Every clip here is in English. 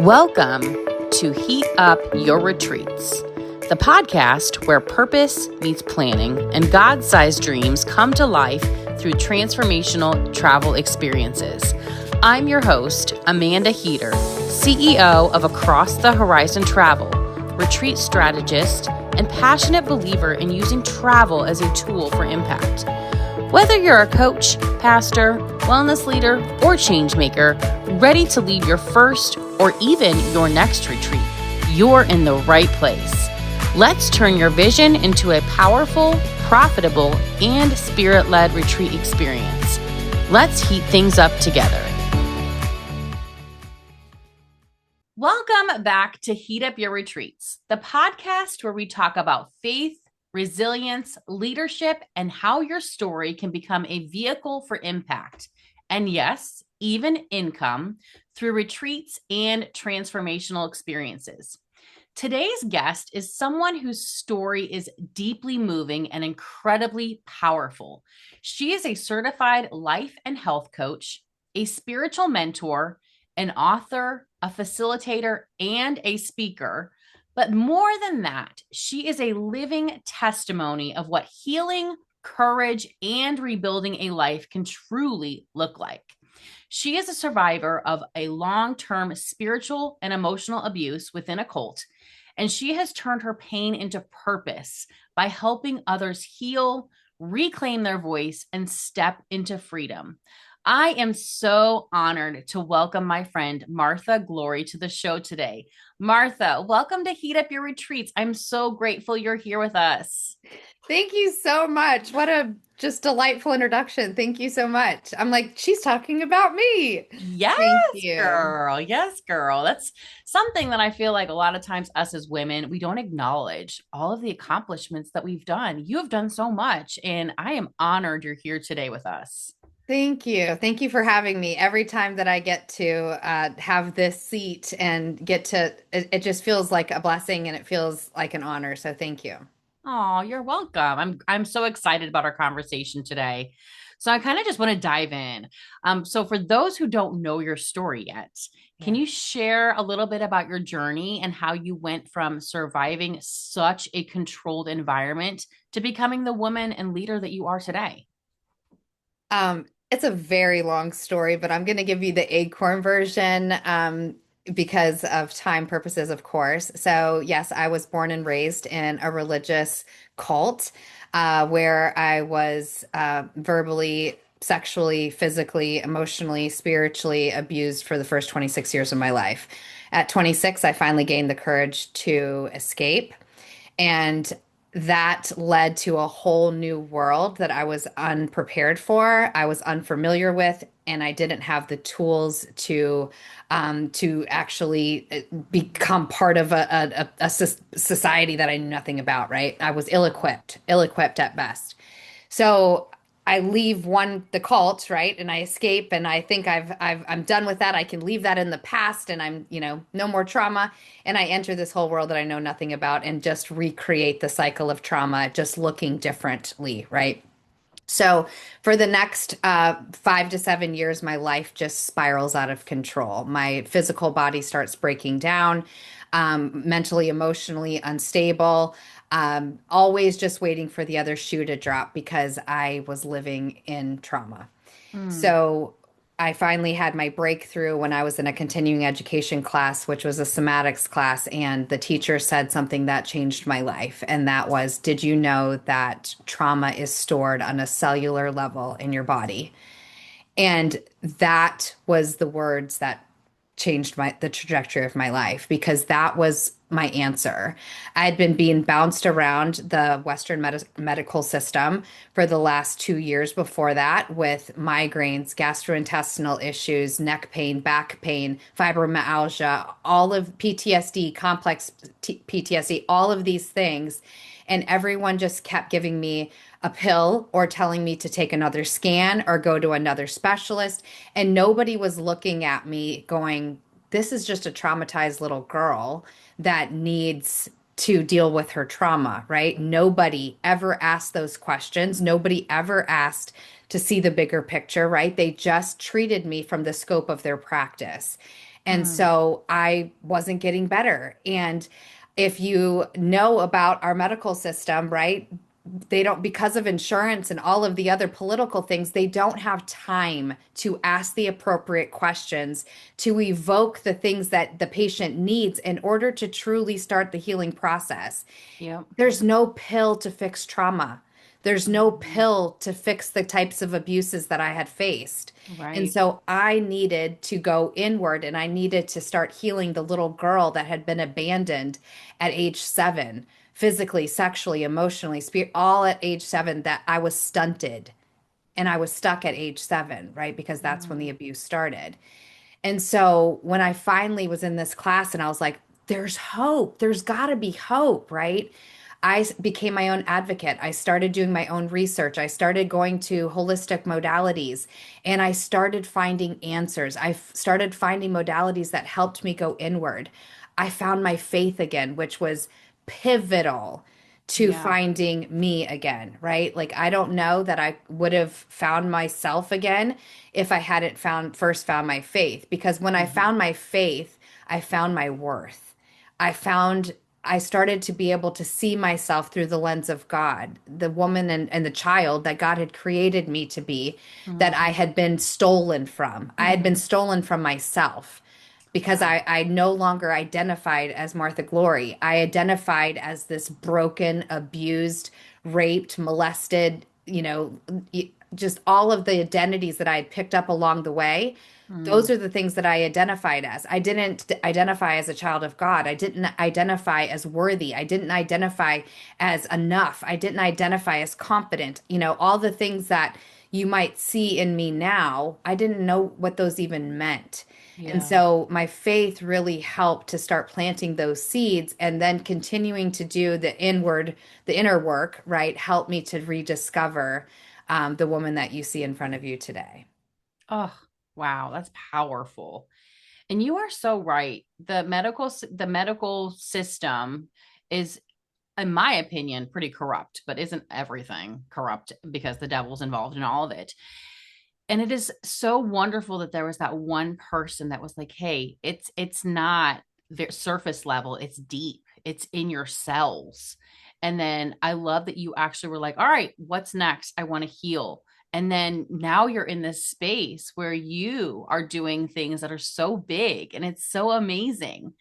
Welcome to Heat Up Your Retreats, the podcast where purpose meets planning and God-sized dreams come to life through transformational travel experiences. I'm your host, Amanda Heater, CEO of Across the Horizon Travel, retreat strategist, and passionate believer in using travel as a tool for impact. Whether you're a coach, pastor, wellness leader, or change maker, ready to lead your first or even your next retreat, you're in the right place. Let's turn your vision into a powerful, profitable, and spirit-led retreat experience. Let's heat things up together. Welcome back to Heat Up Your Retreats, the podcast where we talk about faith, resilience, leadership, and how your story can become a vehicle for impact. And yes, even income through retreats and transformational experiences. Today's guest is someone whose story is deeply moving and incredibly powerful. She is a certified life and health coach, a spiritual mentor, an author, a facilitator, and a speaker. But more than that, she is a living testimony of what healing, courage, and rebuilding a life can truly look like. She is a survivor of a long-term spiritual and emotional abuse within a cult, and she has turned her pain into purpose by helping others heal, reclaim their voice, and step into freedom. I am so honored to welcome my friend Martha Glory to the show today. Martha, welcome to Heat Up Your Retreats. I'm so grateful you're here with us. Thank you so much. What a just delightful introduction. Thank you so much. I'm like, she's talking about me. Yes, Thank you. girl. Yes, girl. That's something that I feel like a lot of times us as women, we don't acknowledge all of the accomplishments that we've done. You have done so much, and I am honored you're here today with us. Thank you. Thank you for having me. Every time that I get to have this seat and it just feels like a blessing and it feels like an honor. So thank you. Oh, you're welcome. I'm so excited about our conversation today. So I kind of just want to dive in. So for those who don't know your story yet, can Yeah. you share a little bit about your journey and how you went from surviving such a controlled environment to becoming the woman and leader that you are today? It's a very long story, but I'm going to give you the acorn version because of time purposes, of course. So, yes, I was born and raised in a religious cult where I was verbally, sexually, physically, emotionally, spiritually abused for the first 26 years of my life. At 26, I finally gained the courage to escape. And that led to a whole new world that I was unprepared for, I was unfamiliar with, and I didn't have the tools to actually become part of a society that I knew nothing about, right? I was ill-equipped at best. So I leave the cult, right? And I escape and I think I'm done with that. I can leave that in the past and no more trauma. And I enter this whole world that I know nothing about and just recreate the cycle of trauma, just looking differently, right? So for the next 5 to 7 years, my life just spirals out of control. My physical body starts breaking down, mentally, emotionally unstable, always just waiting for the other shoe to drop because I was living in trauma. Mm. So I finally had my breakthrough when I was in a continuing education class, which was a somatics class, and the teacher said something that changed my life. And that was, did you know that trauma is stored on a cellular level in your body? And that was the words that changed the trajectory of my life because that was my answer. I had been being bounced around the Western medical system for the last 2 years before that with migraines, gastrointestinal issues, neck pain, back pain, fibromyalgia, all of PTSD, complex PTSD, all of these things. And everyone just kept giving me a pill or telling me to take another scan or go to another specialist. And nobody was looking at me going, this is just a traumatized little girl that needs to deal with her trauma, right? Nobody ever asked those questions. Nobody ever asked to see the bigger picture, right? They just treated me from the scope of their practice. And Mm, so I wasn't getting better. And if you know about our medical system, right? They don't, because of insurance and all of the other political things, they don't have time to ask the appropriate questions to evoke the things that the patient needs in order to truly start the healing process. yep. There's no pill to fix trauma. There's no Mhm. pill to fix the types of abuses that I had faced. And Right. so I needed to go inward and I needed to start healing the little girl that had been abandoned at age 7, physically, sexually, emotionally, all at age 7, that I was stunted and I was stuck at age 7, right? Because that's when the Mm, abuse started. And so when I finally was in this class and I was like, there's hope, there's got to be hope, right? Became my own advocate. I started doing my own research. I started going to holistic modalities and I started finding answers. Started finding modalities that helped me go inward. I found my faith again, which was pivotal to yeah. finding me again, right? Like I don't know that I would have found myself again if I hadn't first found my faith. Because when I Mhm. found my faith, I found my worth. I found I started to be able to see myself through the lens of God, the woman and the child that God had created me to be, that Mhm. I had been stolen from. I had been Mhm. stolen from myself because Wow. I no longer identified as Martha Glory. I identified as this broken, abused, raped, molested, just all of the identities that I had picked up along the way. Those Mm, are the things that I identified as. I didn't identify as a child of God. I didn't identify as worthy. I didn't identify as enough. I didn't identify as competent. All the things that you might see in me now, I didn't know what those even meant. And yeah. so my faith really helped to start planting those seeds and then continuing to do the inner work, right? Helped me to rediscover the woman that you see in front of you today. Oh, wow. That's powerful. And you are so right. The medical system is, in my opinion, pretty corrupt, but isn't everything corrupt because the devil's involved in all of it. And it is so wonderful that there was that one person that was like, "Hey, it's not surface level, it's deep. It's in your cells." And then I love that you actually were like, "All right, what's next? I want to heal." And then now you're in this space where you are doing things that are so big and it's so amazing.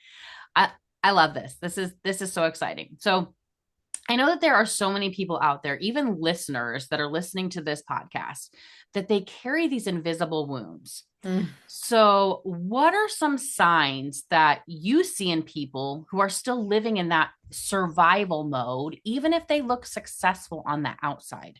I I love this. This is so exciting. So I know that there are so many people out there, even listeners that are listening to this podcast, that they carry these invisible wounds. Mm. So, what are some signs that you see in people who are still living in that survival mode, even if they look successful on the outside?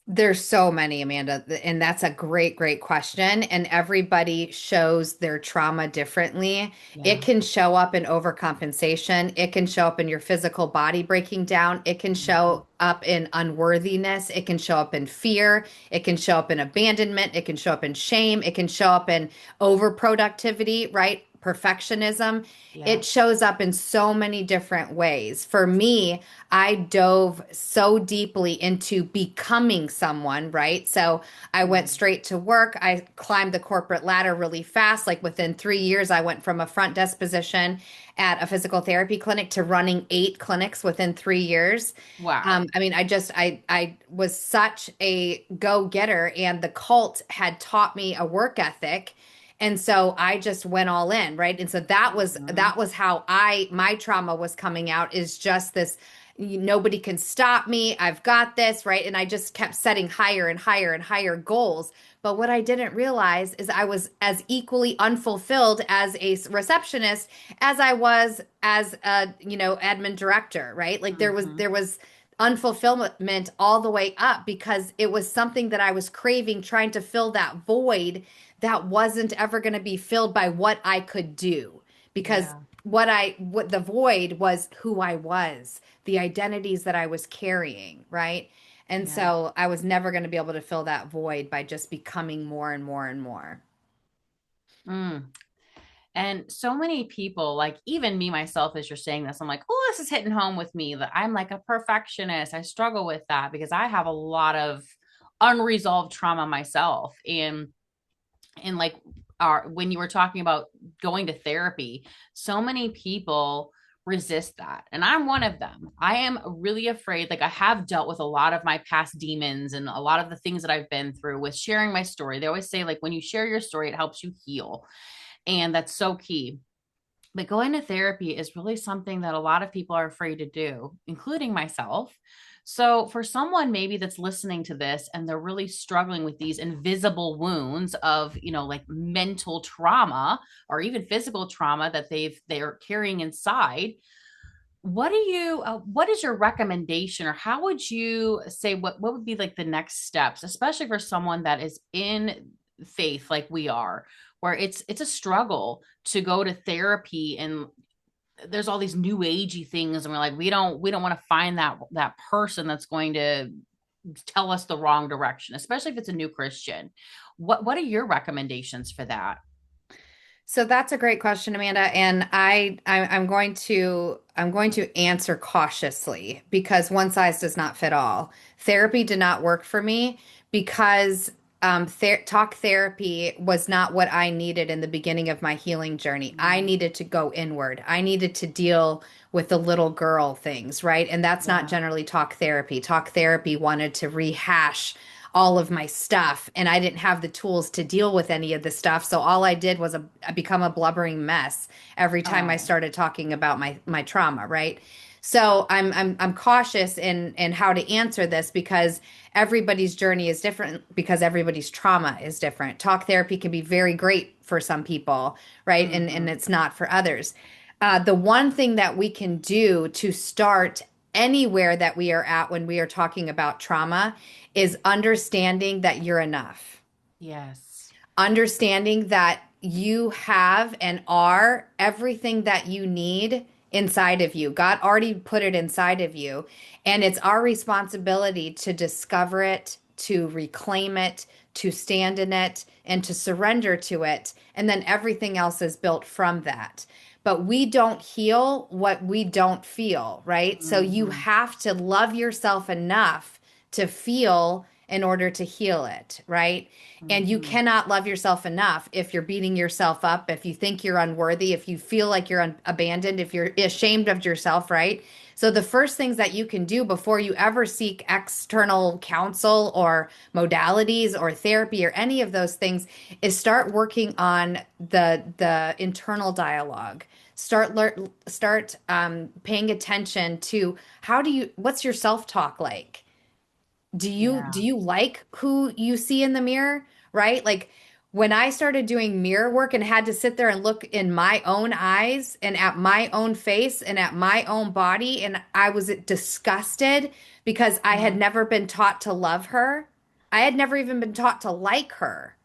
There's so many, Amanda, and that's a great, great question. And everybody shows their trauma differently. It Yeah. can show up in overcompensation. It can show up in your physical body breaking down. It can Mhm. show up in unworthiness. It can show up in fear. It can show up in abandonment. It can show up in shame. It can show up in overproductivity, right? Perfectionism. Yeah. It shows up in so many different ways. For me, I dove so deeply into becoming someone, right? So I went Mm. straight to work. I climbed the corporate ladder really fast. Like within 3 years, I went from a front desk position at a physical therapy clinic to running 8 clinics within 3 years. Wow. I mean, I was such a go-getter, and the cult had taught me a work ethic. And so I just went all in, right? And so Mhm. that was how my trauma was coming out, is just this, nobody can stop me. I've got this, right? And I just kept setting higher and higher and higher goals. But what I didn't realize is I was as equally unfulfilled as a receptionist as I was as a, admin director, right? Like Mhm. there was unfulfillment all the way up because it was something that I was craving, trying to fill that void that wasn't ever going to be filled by what I could do. Because Yeah. what the void was who I was, the identities that I was carrying, right? And Yeah. so I was never going to be able to fill that void by just becoming more and more and more. Mm. And so many people, like even me myself, as you're saying this, I'm like, oh, this is hitting home with me that I'm like a perfectionist. I struggle with that because I have a lot of unresolved trauma myself. And like when you were talking about going to therapy, so many people resist that, and I'm one of them. I am really afraid. Like, I have dealt with a lot of my past demons and a lot of the things that I've been through with sharing my story. They always say, like, when you share your story, it helps you heal, and that's so key. But going to therapy is really something that a lot of people are afraid to do, including myself. So, for someone maybe that's listening to this and they're really struggling with these invisible wounds of, like mental trauma or even physical trauma that they're carrying inside, what is your recommendation, or how would you say what would be like the next steps, especially for someone that is in faith like we are, where it's a struggle to go to therapy, and there's all these new agey things, and we're like, we don't want to find that person that's going to tell us the wrong direction, especially if it's a new Christian. What are your recommendations for that? So that's a great question, Amanda, and I'm going to answer cautiously because one size does not fit all. Therapy did not work for me because talk therapy was not what I needed in the beginning of my healing journey. I Mm, needed to go inward. I needed to deal with the little girl things, right? And that's not yeah. generally talk therapy. Talk therapy wanted to rehash all of my stuff, and I didn't have the tools to deal with any of the stuff. So all I did was become a blubbering mess every time I Oh. started talking about my trauma, right? So I'm cautious in how to answer this because everybody's journey is different because everybody's trauma is different. Talk therapy can be very great for some people, right? And Hmm. it's not for others. The one thing that we can do to start anywhere that we are at when we are talking about trauma is understanding that you're enough, Yes. understanding that you have and are everything that you need inside of you. God already put it inside of you. And it's our responsibility to discover it, to reclaim it, to stand in it, and to surrender to it. And then everything else is built from that. But we don't heal what we don't feel, right? So you Hmm. have to love yourself enough to feel in order to heal it, right? And you Hmm. cannot love yourself enough if you're beating yourself up, if you think you're unworthy, if you feel like you're abandoned, if you're ashamed of yourself, right? So, the first things that you can do before you ever seek external counsel or modalities or therapy or any of those things is start working on the internal dialogue. Start paying attention to what's your self-talk like? Do Yeah. you like who you see in the mirror, right? Like when I started doing mirror work and had to sit there and look in my own eyes and at my own face and at my own body, and I was disgusted because I had Mhm. never been taught to love her. I had never even been taught to like her.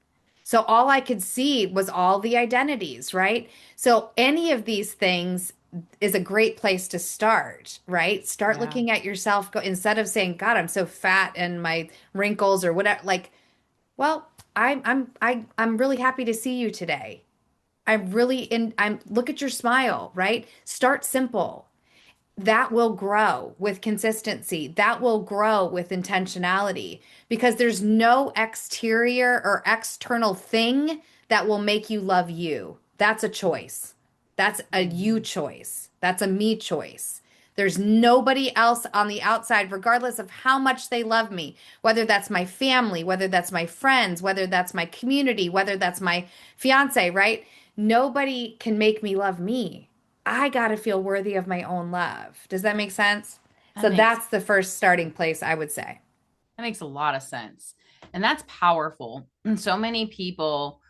So all I could see was all the identities, right? So any of these things is a great place to start, right? Start Yeah. looking at yourself go instead of saying, God, I'm so fat and my wrinkles or whatever, like, well, I'm really happy to see you today. I'm look at your smile, right? Start simple. That will grow with consistency. That will grow with intentionality because there's no exterior or external thing that will make you love you. That's a choice. That's a you Mhm. choice. That's a me choice. There's nobody else on the outside, regardless of how much they love me, whether that's my family, whether that's my friends, whether that's my community, whether that's my fiance, right? Nobody can make me love me. I got to feel worthy of my own love. Does that make sense? That So makes that's the first starting place, I would say. that makes a lot of sense. And that's powerful. And so many people,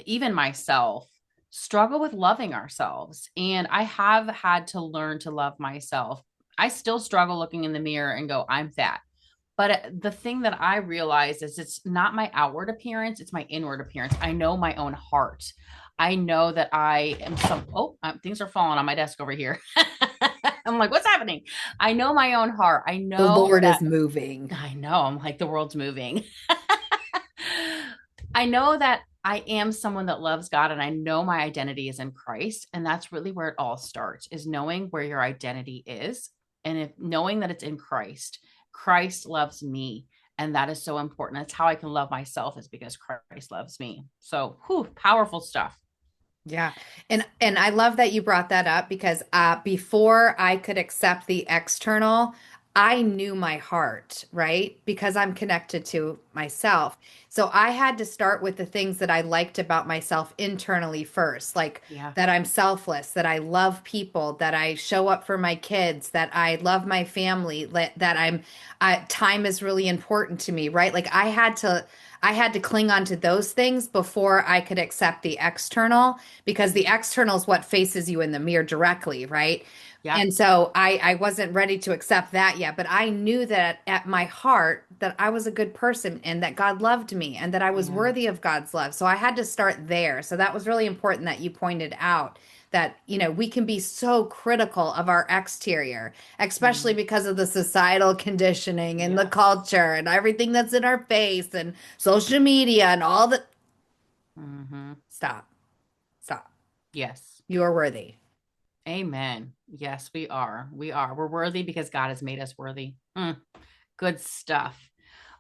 even myself, struggle with loving ourselves. And I have had to learn to love myself. I still struggle looking in the mirror and go, I'm fat. But the thing that I realize is it's not my outward appearance, it's my inward appearance. I know my own heart. I know that I am things are falling on my desk over here. I'm like, what's happening? I know my own heart. I The know Lord that is moving. I know I'm like the world's moving. I know that I am someone that loves God and I know my identity is in Christ. And that's really where it all starts is knowing where your identity is. And if knowing that it's in Christ, Christ loves me. And that is so important. That's how I can love myself is because Christ loves me. So, whew, powerful stuff. Yeah. And I love that you brought that up because before I could accept the external, I knew my heart, right? Because I'm connected to myself. So I had to start with the things that I liked about myself internally first, like Yeah. that I'm selfless, that I love people, that I show up for my kids, that I love my family, that time is really important to me, right? Like I had to cling on to those things before I could accept the external because the external is what faces you in the mirror directly, right? Yeah. And so I wasn't ready to accept that yet, but I knew that at my heart that I was a good person and that God loved me and that I was Amen. worthy of God's love. So I had to start there. So that was really important that you pointed out that, we can be so critical of our exterior, especially Mm. because of the societal conditioning and the Yes. culture and everything that's in our face and social media and all the Hmm. stop, stop. Yes. You are worthy. Amen. Yes, we are. We are. We're worthy because God has made us worthy. Good stuff.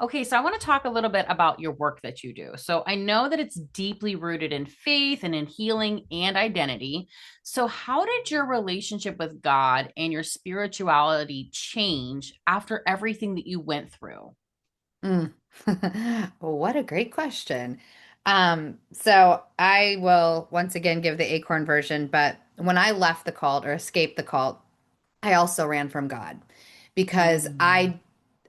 Okay, so I want to talk a little bit about your work that you do. So I know that it's deeply rooted in faith and in healing and identity. So, how did your relationship with God and your spirituality change after everything that you went through? Mm. What a great question. So I will once again give the acorn version, but when I left the cult or escaped the cult, I also ran from God because Mm, I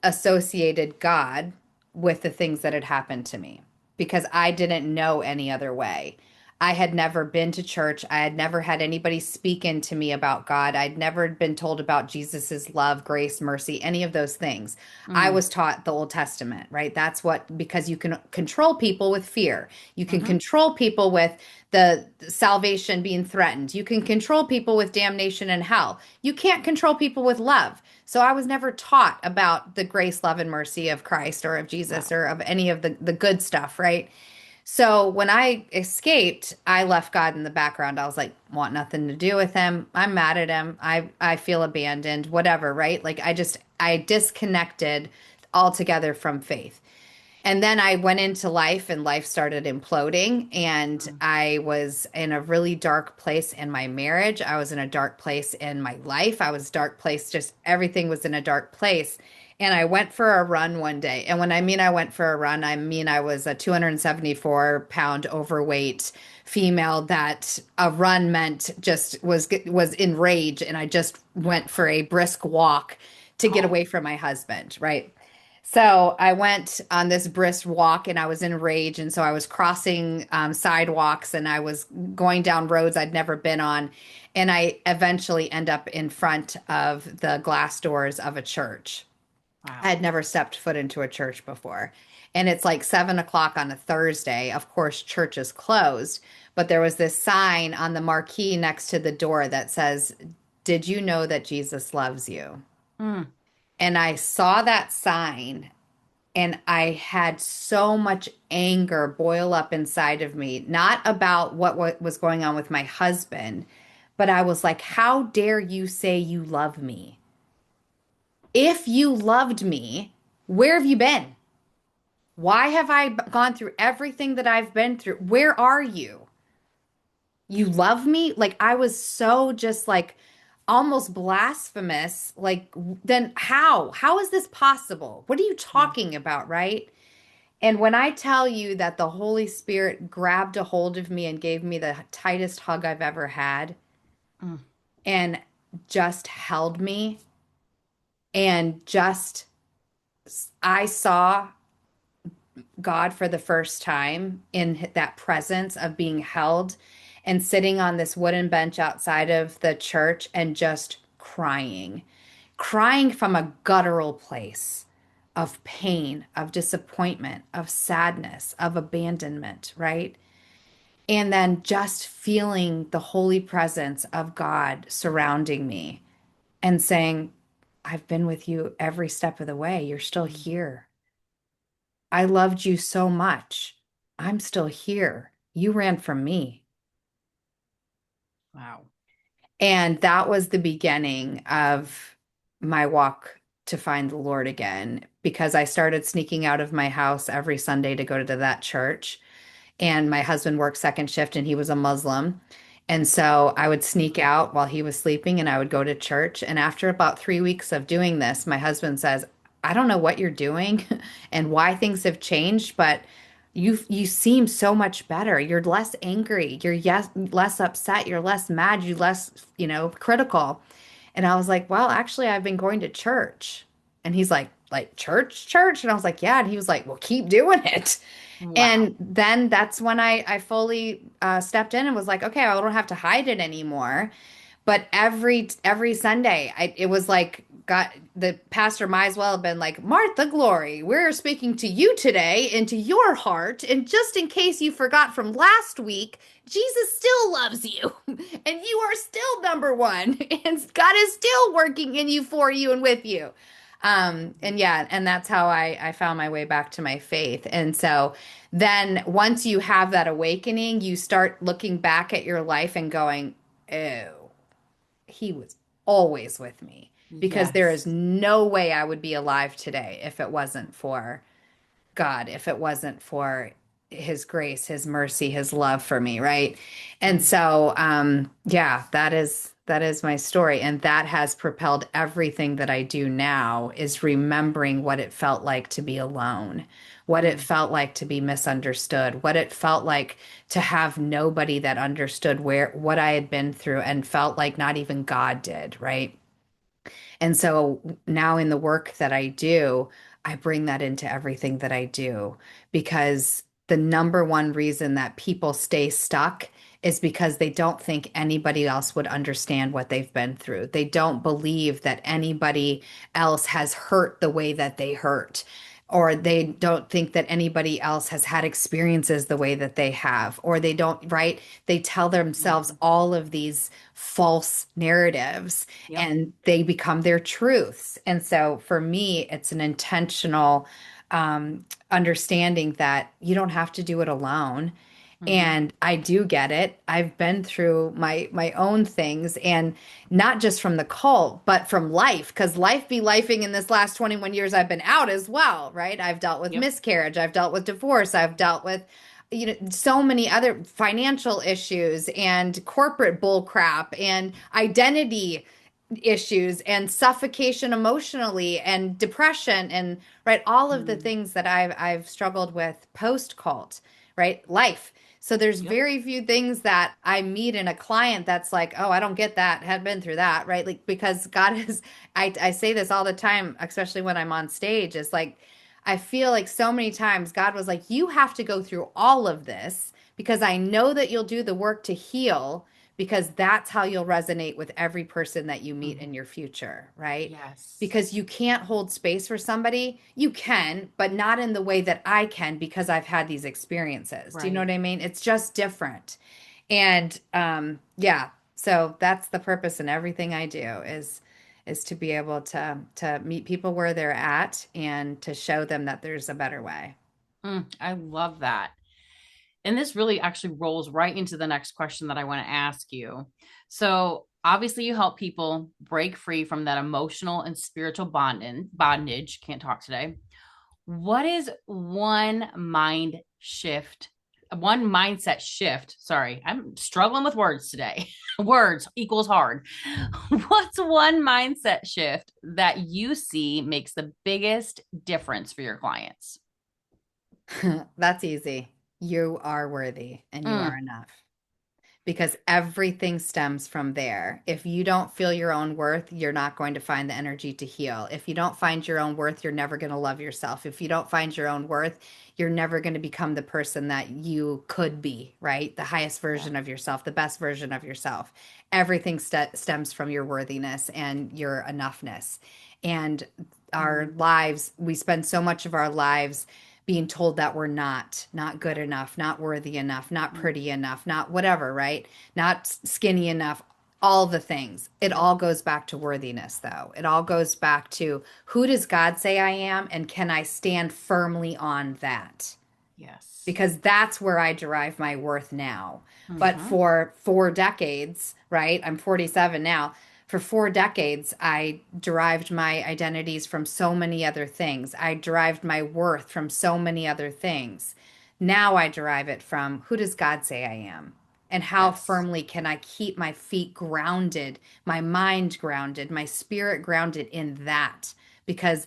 associated God with the things that had happened to me because I didn't know any other way. I had never been to church. I had never had anybody speak into me about God. I'd never been told about Jesus's love, grace, mercy, any of those things. I mm, was taught the Old Testament, right? That's what, because you can control people with fear. You can hmm. control people with the salvation being threatened. You can control people with damnation and hell. You can't control people with love. So I was never taught about the grace, love, and mercy of Christ or of Jesus Wow. or of any of the good stuff, right? So when I escaped, I left God in the background. I was like, want nothing to do with him. I'm mad at him. I feel abandoned, whatever, right? Like I disconnected altogether from faith. And then I went into life and life started imploding. And Mm, I was in a really dark place in my marriage. I was in a dark place in my life. I was dark place, just everything was in a dark place. And I went for a run one day. And when I mean I went for a run, I mean I was a 274-pound overweight female that a run meant just was in rage. And I just went for a brisk walk to get oh, away from my husband, right? So I went on this brisk walk and I was in rage. And so I was crossing sidewalks and I was going down roads I'd never been on. And I eventually end up in front of the glass doors of a church. I wow. had never stepped foot into a church before. And it's like 7 o'clock on a Thursday. Of course, church is closed, but there was this sign on the marquee next to the door that says, "Did you know that Jesus loves you?" Mm, And I saw that sign and I had so much anger boil up inside of me, not about what was going on with my husband, but I was like, how dare you say you love me? If you loved me, where have you been? Why have I gone through everything that I've been through? Where are you? You love me? Like I was so just like almost blasphemous. Like, then how? How is this possible? What are you mm, talking about, right? And when I tell you that the Holy Spirit grabbed a hold of me and gave me the tightest hug I've ever had mm, and just held me and just, I saw God for the first time in that presence of being held and sitting on this wooden bench outside of the church and just crying, crying from a guttural place of pain, of disappointment, of sadness, of abandonment, right? And then just feeling the holy presence of God surrounding me and saying, I've been with you every step of the way. You're still mm, here. I loved you so much. I'm still here. You ran from me. Wow. And that was the beginning of my walk to find the Lord again, because I started sneaking out of my house every Sunday to go to that church. And my husband worked second shift and he was a Muslim. And so I would sneak Mhm. out while he was sleeping and I would go to church. And after about 3 weeks of doing this, my husband says, I don't know what you're doing and why things have changed, but you seem so much better. You're less angry. You're less upset. You're less mad. You less, critical. And I was like, well, actually, I've been going to church. And he's like church? And I was like, yeah. And he was like, well, keep doing it. Wow. And then that's when I fully stepped in and was like, okay, I don't have to hide it anymore. But every Sunday, it was like God, the pastor might as well have been like, Martha Glory, we're speaking to you today into your heart. And just in case you forgot from last week, Jesus still loves you. And you are still number one. And God is still working in you, for you, and with you. And yeah, and that's how I found my way back to my faith. And so then once you have that awakening, you start looking back at your life and going, oh, he was always with me, because there is Yes. no way I would be alive today if it wasn't for God, if it wasn't for his grace, his mercy, his love for me, right? And Mm, so yeah, that is my story, and that has propelled everything that I do now, is remembering what it felt like to be alone, what it mm, felt like to be misunderstood, what it felt like to have nobody that understood where what I had been through, and felt like not even God did, right? And so now in the work that I do, I bring that into everything that I do, because the number one reason that people stay stuck is because they don't think anybody else would understand what they've been through. They don't believe that anybody else has hurt the way that they hurt, or they don't think that anybody else has had experiences the way that they have, or they don't, right? They tell themselves mhm. all of these false narratives Yep. and they become their truths. And so for me, it's an intentional understanding that you don't have to do it alone. Hmm. And I do get it. I've been through my own things, and not just from the cult, but from life, because life be lifing in this last 21 years I've been out as well, right? I've dealt with Yep. miscarriage, I've dealt with divorce, I've dealt with so many other financial issues and corporate bull crap and identity issues and suffocation emotionally and depression and right, all of the Mm, things that I've struggled with post cult, right? Life. So there's yep. very few things that I meet in a client that's like, oh, I don't get that, had been through that, right? Like, because God is, I say this all the time, especially when I'm on stage, is like, I feel like so many times God was like, you have to go through all of this because I know that you'll do the work to heal, because that's how you'll resonate with every person that you meet in Mhm. your future, right? Yes. Because you can't hold space for somebody. You can, but not in the way that I can, because I've had these experiences. Do you know Right. what I mean? It's just different. And yeah, so that's the purpose in everything I do, is to be able to meet people where they're at and to show them that there's a better way. I love that. And this really actually rolls right into the next question that I want to ask you. So, obviously, you help people break free from that emotional and spiritual bondage. Can't talk today. What is one mindset shift? Sorry, I'm struggling with words today. Words equals hard. What's one mindset shift that you see makes the biggest difference for your clients? That's easy. You are worthy and you are Mm, enough, because everything stems from there. If you don't feel your own worth, you're not going to find the energy to heal. If you don't find your own worth, you're never going to love yourself. If you don't find your own worth, you're never going to become the person that you could be, right? The highest yeah. version of yourself, the best version of yourself. Everything stems from your worthiness and your enoughness. And our Mm, lives, we spend so much of our lives being told that we're not good yep. enough, not worthy enough, not Mm, pretty enough, not whatever, right? Not skinny enough, all the things. It yep. all goes back to worthiness, though. It all goes back to, who does God say I am, and can I stand firmly on that? Yes. because that's where I derive my worth now. But Mm-hmm. for 4 decades, right? I'm 47 now. For 4 decades, I derived my identities from so many other things. I derived my worth from so many other things. Now I derive it from who does God say I am? And how Yes. firmly can I keep my feet grounded, my mind grounded, my spirit grounded in that? Because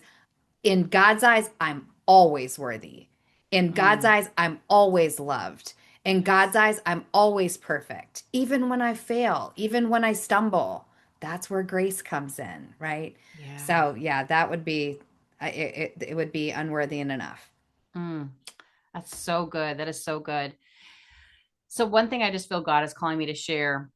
in God's eyes, I'm always worthy. In God's Mm, eyes, I'm always loved. In God's yes. eyes, I'm always perfect. Even when I fail, even when I stumble, that's where grace comes in, right? Yeah. So, yeah, that would be it would be unworthy and enough. Mm, that's so good. That is so good. So one thing I just feel God is calling me to share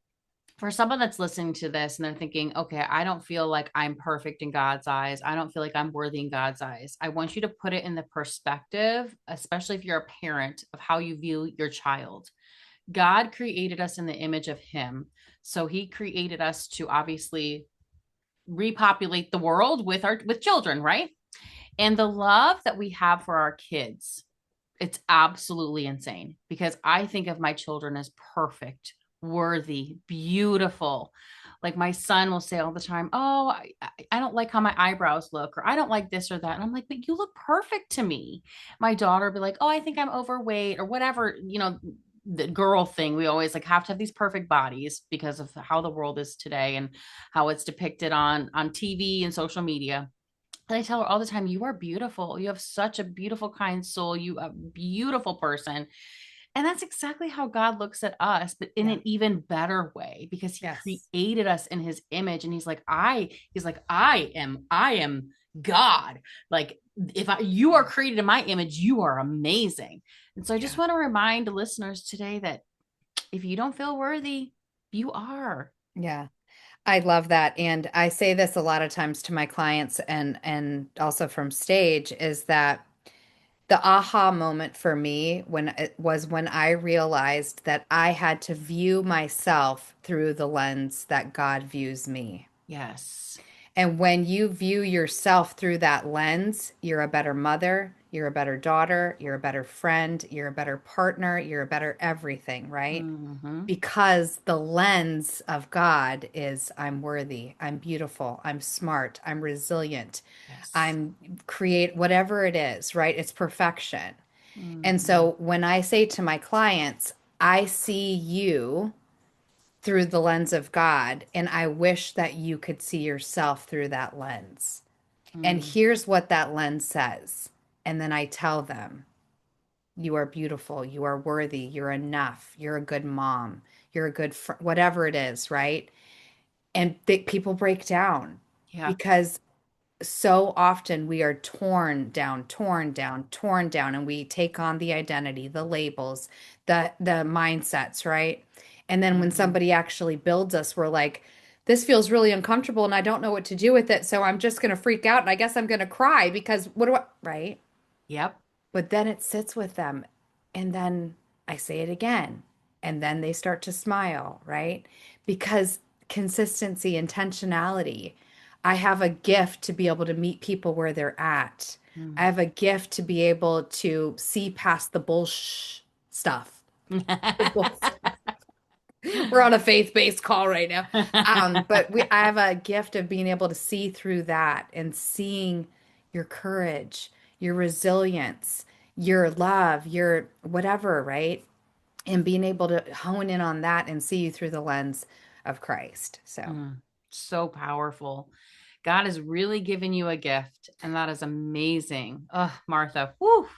for someone that's listening to this and they're thinking, okay, I don't feel like I'm perfect in God's eyes. I don't feel like I'm worthy in God's eyes. I want you to put it in the perspective, especially if you're a parent, of how you view your child. God created us in the image of Him. So He created us to obviously repopulate the world with children, right? And the love that we have for our kids, it's absolutely insane because I think of my children as perfect, worthy, beautiful. Like my son will say all the time, "Oh, I don't like how my eyebrows look," or "I don't like this or that." And I'm like, "But you look perfect to me." My daughter will be like, "Oh, I think I'm overweight," or whatever, the girl thing. We always like have to have these perfect bodies because of how the world is today and how it's depicted on TV and social media. And I tell her all the time, you are beautiful. You have such a beautiful, kind soul. You a beautiful person. And that's exactly how God looks at us, but in Yeah. an even better way because he Yes. created us in his image. And he's like, I am God. Like if you are Yeah. created in my image, you are amazing. And so I just Yeah. want to remind the listeners today that if you don't feel worthy, you are. Yeah. I love that. And I say this a lot of times to my clients and also from stage is that the aha moment for me when it was when I realized that I had to view myself through the lens that God views me. Yes. And when you view yourself through that lens, you're a better mother, you're a better daughter, you're a better friend, you're a better partner, you're a better everything, right? Mm-hmm. Because the lens of God is I'm worthy, I'm beautiful, I'm smart, I'm resilient, Yes. I'm create whatever it is, right? It's perfection. And Mm-hmm. so when I say to my clients, I see you through the lens of God, and I wish that you could see yourself through that lens. And Mm. here's what that lens says. And then I tell them, you are beautiful, you are worthy, you're enough, you're a good mom, you're a good friend, whatever it is, right? And people break down Yeah. because so often we are torn down, torn down, torn down, and we take on the identity, the labels, the mindsets, right? And then when Mm-hmm. somebody actually builds us, we're like, this feels really uncomfortable and I don't know what to do with it. So I'm just going to freak out and I guess I'm going to cry because what do I, right? Yep. But then it sits with them. And then I say it again. And then they start to smile, right? Because consistency, intentionality. I have a gift to be able to meet people where they're at. I Mm. have a gift to be able to see past the bullsh stuff. The bull- We're on a faith-based call right now. But I have a gift of being able to see through that and seeing your courage, your resilience, your love, your whatever, right? And being able to hone in on that and see you through the lens of Christ. So, Mm. So powerful. God has really given you a gift, and that is amazing. Oh, Martha. Whew.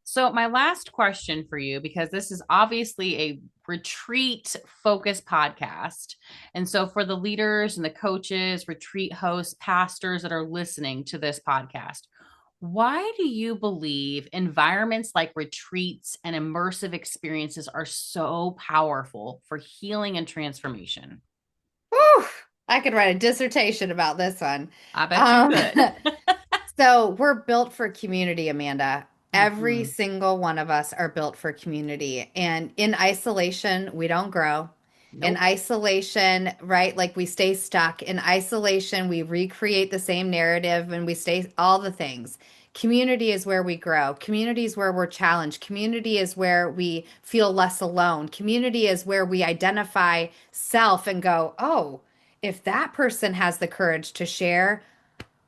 So, my last question for you, because this is obviously a retreat focused podcast. And so, for the leaders and the coaches, retreat hosts, pastors that are listening to this podcast, why do you believe environments like retreats and immersive experiences are so powerful for healing and transformation? whew, I could write a dissertation about this one. I bet you Um, could. So we're built for community, Amanda. Every Hmm. single one of us are built for community. And in isolation, we don't grow. In Nope. isolation, right? Like we stay stuck. In isolation, we recreate the same narrative and we stay all the things. Community is where we grow. Community is where we're challenged. Community is where we feel less alone. Community is where we identify self and go, oh, if that person has the courage to share,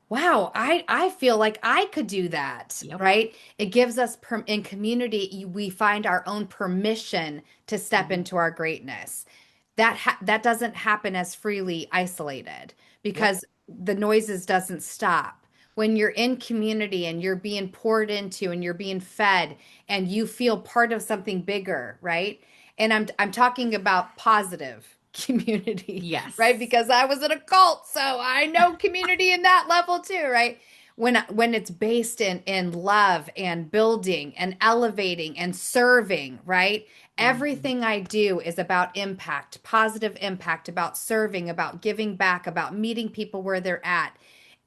wow, I feel like I could do that, Yep. right? It gives us in community, we find our own permission to step into our greatness. That doesn't happen as freely isolated Yep. because the noises doesn't stop. When you're in community and you're being poured into and you're being fed and you feel part of something bigger, right? And I'm talking about positive community, Yes. right? Because I was in a cult, so I know community in that level too, right? When it's based in love and building and elevating and serving, right? Mhm. Everything I do is about impact, positive impact, about serving, about giving back, about meeting people where they're at.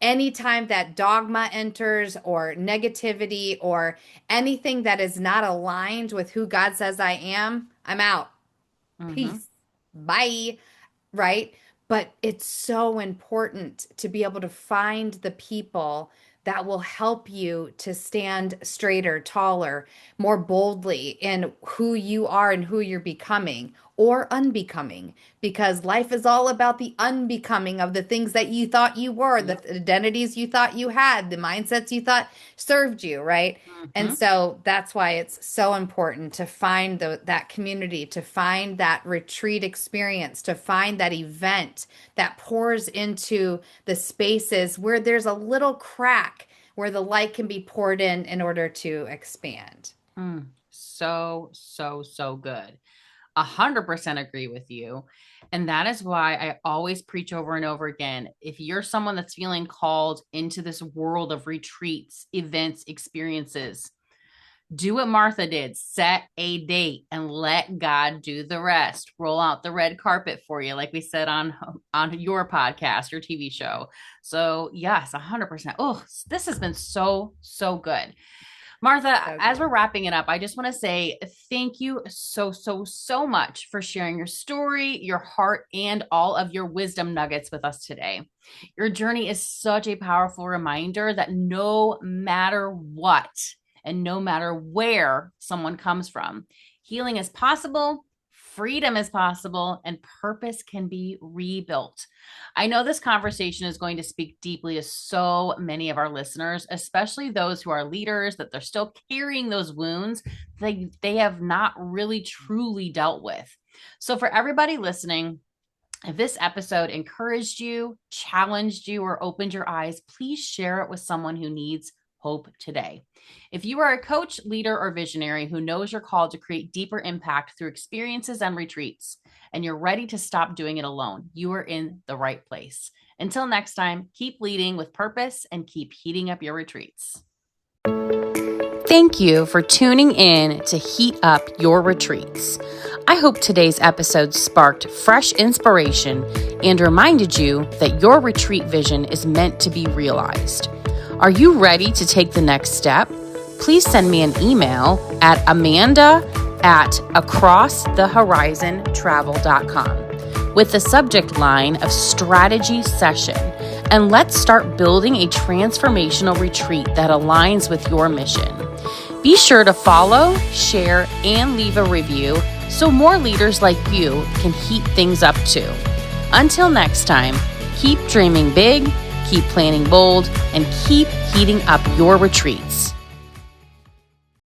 Anytime that dogma enters or negativity or anything that is not aligned with who God says I am, I'm out. Mhm. Peace. Bye, right? But it's so important to be able to find the people that will help you to stand straighter, taller, more boldly in who you are and who you're becoming or unbecoming, because life is all about the unbecoming of the things that you thought you were, Yep. the identities you thought you had, the mindsets you thought served you, right? And Mhm. so that's why it's so important to find that community, to find that retreat experience, to find that event that pours into the spaces where there's a little crack where the light can be poured in order to expand. So, so, so good. 100% agree with you. And that is why I always preach over and over again. If you're someone that's feeling called into this world of retreats, events, experiences, do what Martha did. Set a date and let God do the rest. Roll out the red carpet for you, like we said on your podcast or TV show. So yes, 100%. Oh, this has been so, so good. Martha, So as we're good. wrapping it up, I just want to say thank you so, so, so much for sharing your story, your heart, and all of your wisdom nuggets with us today. Your journey is such a powerful reminder that no matter what and no matter where someone comes from, healing is possible, freedom is possible, and purpose can be rebuilt. I know this conversation is going to speak deeply to so many of our listeners, especially those who are leaders, that they're still carrying those wounds they have not really truly dealt with. So, for everybody listening, if this episode encouraged you, challenged you, or opened your eyes, please share it with someone who needs hope today. If you are a coach, leader, or visionary who knows you're called to create deeper impact through experiences and retreats, and you're ready to stop doing it alone, you are in the right place. Until next time, keep leading with purpose and keep heating up your retreats. Thank you for tuning in to Heat Up Your Retreats. I hope today's episode sparked fresh inspiration and reminded you that your retreat vision is meant to be realized. Are you ready to take the next step? Please send me an email at amanda@acrossthehorizontravel.com with the subject line of strategy session, and let's start building a transformational retreat that aligns with your mission. Be sure to follow, share, and leave a review so more leaders like you can heat things up too. Until next time, keep dreaming big, keep planning bold, and keep heating up your retreats.